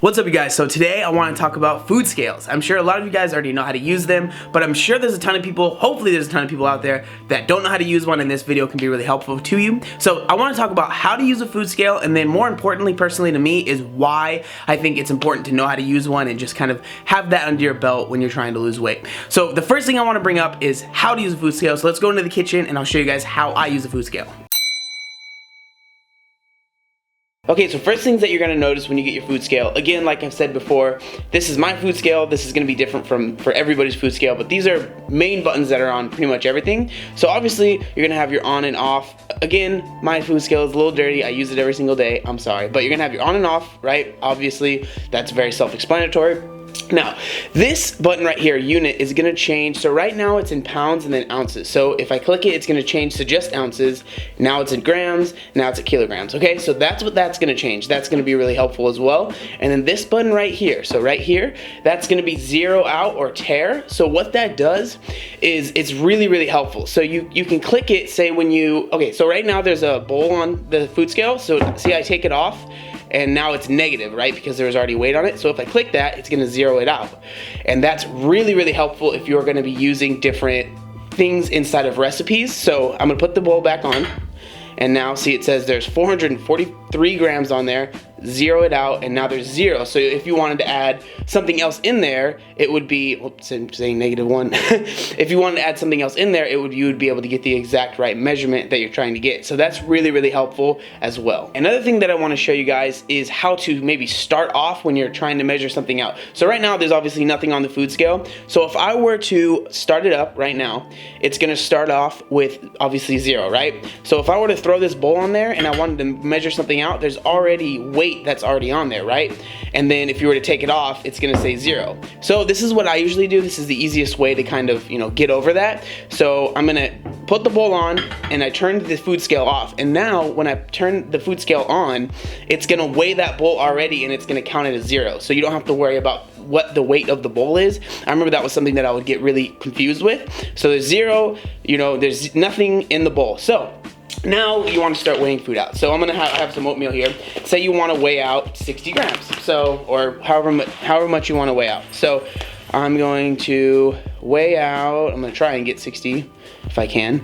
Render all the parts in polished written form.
What's up, you guys? So today I want to talk about food scales. I'm sure a lot of you guys already know how to use them, but I'm sure there's a ton of people, hopefully there's a ton of people out there that don't know how to use one, and this video can be really helpful to you. So I want to talk about how to use a food scale, and then more importantly, personally to me, is why I think it's important to know how to use one and just kind of have that under your belt when you're trying to lose weight. So the first thing I want to bring up is how to use a food scale. So let's go into the kitchen and I'll show you guys how I use a food scale. Okay, so first things that you're going to notice when you get your food scale, again, like I've said before, this is my food scale. This is going to be different for everybody's food scale, but these are main buttons that are on pretty much everything. So obviously, you're going to have your on and off. Again, my food scale is a little dirty. I use it every single day. I'm sorry, but you're going to have your on and off, right? Obviously, that's very self-explanatory. Now, this button right here, unit, is going to change. So right now it's in pounds and then ounces. So if I click it, it's going to change to just ounces. Now it's in grams. Now it's at kilograms. Okay, so that's what that's going to change. That's going to be really helpful as well. And then this button right here, so right here, that's going to be zero out or tare. So what that does is it's really, really helpful. So you can click it, say when you, okay, so right now there's a bowl on the food scale. So see, I take it off, and now it's negative, right? Because there was already weight on it. So if I click that, it's gonna zero it out. And that's really, really helpful if you're gonna be using different things inside of recipes. So I'm gonna put the bowl back on, and now see, it says there's 443 grams on there, zero it out, and now there's zero. So if you wanted to add something else in there, it would be, oops, I'm saying -1. If you wanted to add something else in there, you would be able to get the exact right measurement that you're trying to get. So that's really, really helpful as well. Another thing that I want to show you guys is how to maybe start off when you're trying to measure something out. So right now, there's obviously nothing on the food scale. So if I were to start it up right now, it's gonna start off with obviously 0, right? So if I were to throw this bowl on there and I wanted to measure something out, there's already weight that's already on there, right? And then if you were to take it off, it's gonna say 0. So this is what I usually do. This is the easiest way to kind of, get over that. So I'm gonna put the bowl on and I turn the food scale off. And now when I turn the food scale on, it's gonna weigh that bowl already and it's gonna count it as 0. So you don't have to worry about what the weight of the bowl is. I remember that was something that I would get really confused with. So there's 0, there's nothing in the bowl. So now you want to start weighing food out. So I'm gonna have some oatmeal here. Say you want to weigh out 60 grams. So, or however much you want to weigh out. So I'm going to weigh out, I'm gonna try and get 60 if I can.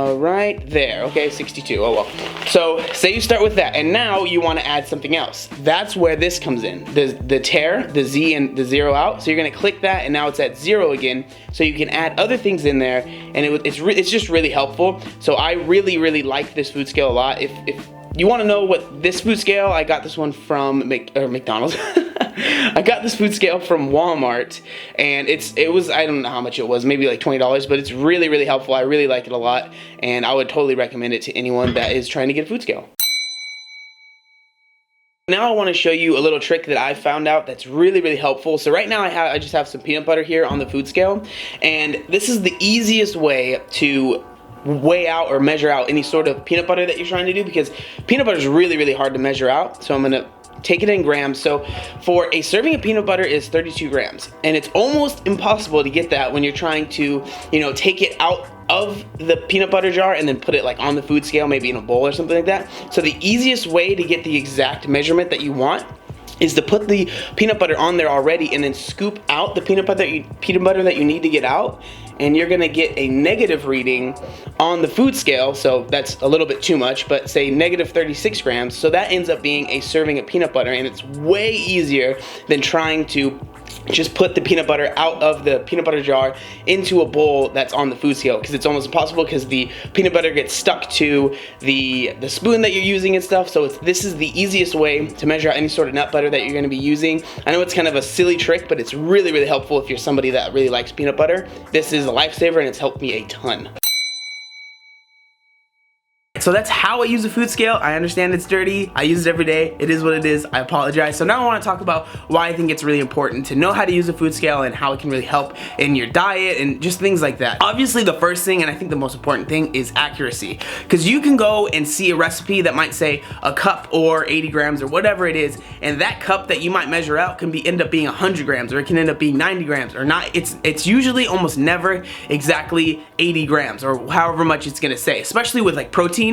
Right there, okay, 62, oh well. So say you start with that, and now you want to add something else. That's where this comes in, the tare, the Z and the 0 out. So you're gonna click that, and now it's at 0 again. So you can add other things in there, and it's just really helpful. So I really, really like this food scale a lot. If you want to know what this food scale, I got this one from McDonald's. I got this food scale from Walmart, and it was, I don't know how much it was, maybe like $20, but it's really, really helpful. I really like it a lot, and I would totally recommend it to anyone that is trying to get a food scale. Now I want to show you a little trick that I found out that's really, really helpful. So right now I just have some peanut butter here on the food scale, and this is the easiest way to weigh out or measure out any sort of peanut butter that you're trying to do, because peanut butter is really, really hard to measure out. So I'm gonna take it in grams. So for a serving of peanut butter is 32 grams, and it's almost impossible to get that when you're trying to, take it out of the peanut butter jar and then put it like on the food scale, maybe in a bowl or something like that. So the easiest way to get the exact measurement that you want is to put the peanut butter on there already and then scoop out the peanut butter that you need to get out, and you're gonna get a negative reading on the food scale. So that's a little bit too much, but say -36 grams. So that ends up being a serving of peanut butter, and it's way easier than trying to just put the peanut butter out of the peanut butter jar into a bowl that's on the food scale, because it's almost impossible, because the peanut butter gets stuck to the spoon that you're using and stuff. So this is the easiest way to measure out any sort of nut butter that you're going to be using. I know it's kind of a silly trick, but it's really, really helpful if you're somebody that really likes peanut butter. This is a lifesaver, and it's helped me a ton. So that's how I use a food scale. I understand it's dirty. I use it every day. It is what it is. I apologize. So now I want to talk about why I think it's really important to know how to use a food scale and how it can really help in your diet and just things like that. Obviously, the first thing, and I think the most important thing, is accuracy. Because you can go and see a recipe that might say a cup or 80 grams or whatever it is, and that cup that you might measure out can end up being 100 grams, or it can end up being 90 grams or not. It's usually almost never exactly 80 grams or however much it's gonna say, especially with like protein.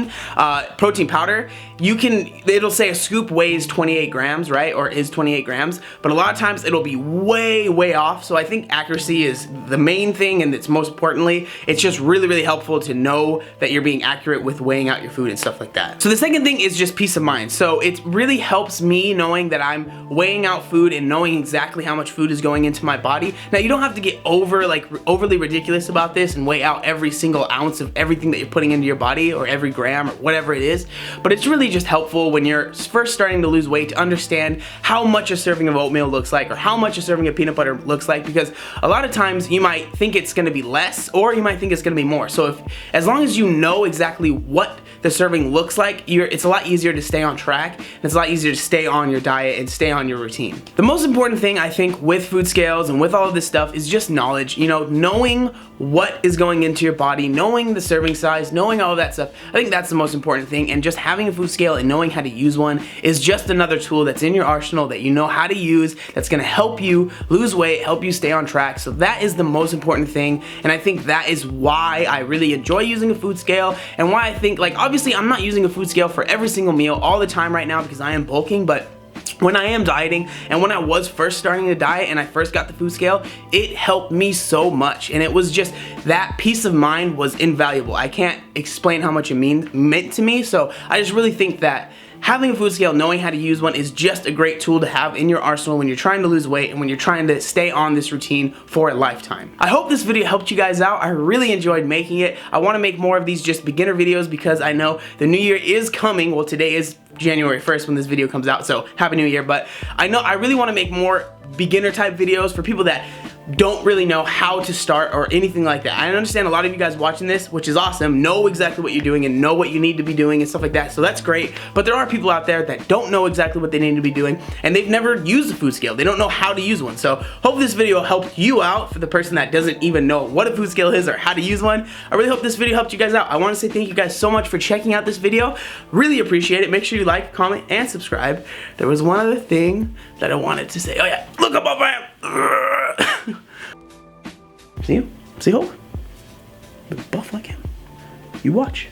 protein powder, it'll say a scoop weighs 28 grams, right? Or is 28 grams, but a lot of times it'll be way off. So I think accuracy is the main thing, and it's most importantly, it's just really helpful to know that you're being accurate with weighing out your food and stuff like that. So the second thing is just peace of mind. So it really helps me knowing that I'm weighing out food and knowing exactly how much food is going into my body. Now you don't have to get overly ridiculous about this and weigh out every single ounce of everything that you're putting into your body, or every gram, or whatever it is, but it's really just helpful when you're first starting to lose weight to understand how much a serving of oatmeal looks like, or how much a serving of peanut butter looks like, because a lot of times you might think it's going to be less, or you might think it's going to be more. So as long as you know exactly what the serving looks like, it's a lot easier to stay on track, and it's a lot easier to stay on your diet and stay on your routine. The most important thing I think with food scales and with all of this stuff is just knowledge. You know, knowing what is going into your body, knowing the serving size, knowing all of that stuff. I think that's the most important thing, and just having a food scale and knowing how to use one is just another tool that's in your arsenal that you know how to use, that's gonna help you lose weight, help you stay on track. So that is the most important thing, and I think that is why I really enjoy using a food scale, and why I think, like, obviously I'm not using a food scale for every single meal all the time right now because I am bulking, but when I am dieting, and when I was first starting to diet and I first got the food scale, it helped me so much, and it was just, that peace of mind was invaluable. I can't explain how much it meant to me. So I just really think that having a food scale, knowing how to use one, is just a great tool to have in your arsenal when you're trying to lose weight and when you're trying to stay on this routine for a lifetime. I hope this video helped you guys out. I really enjoyed making it. I want to make more of these just beginner videos because I know the new year is coming. Well, today is January 1st when this video comes out, so happy new year. But I know I really want to make more beginner type videos for people that don't really know how to start or anything like that. I understand a lot of you guys watching this, which is awesome, know exactly what you're doing and know what you need to be doing and stuff like that, so that's great. But there are people out there that don't know exactly what they need to be doing, and they've never used a food scale. They don't know how to use one. So hope this video helped you out, for the person that doesn't even know what a food scale is or how to use one. I really hope this video helped you guys out. I want to say thank you guys so much for checking out this video. Really appreciate it. Make sure you like, comment, and subscribe. There was one other thing that I wanted to say. Oh yeah, look up my fam. See him? See Hulk? Buff like him. You watch.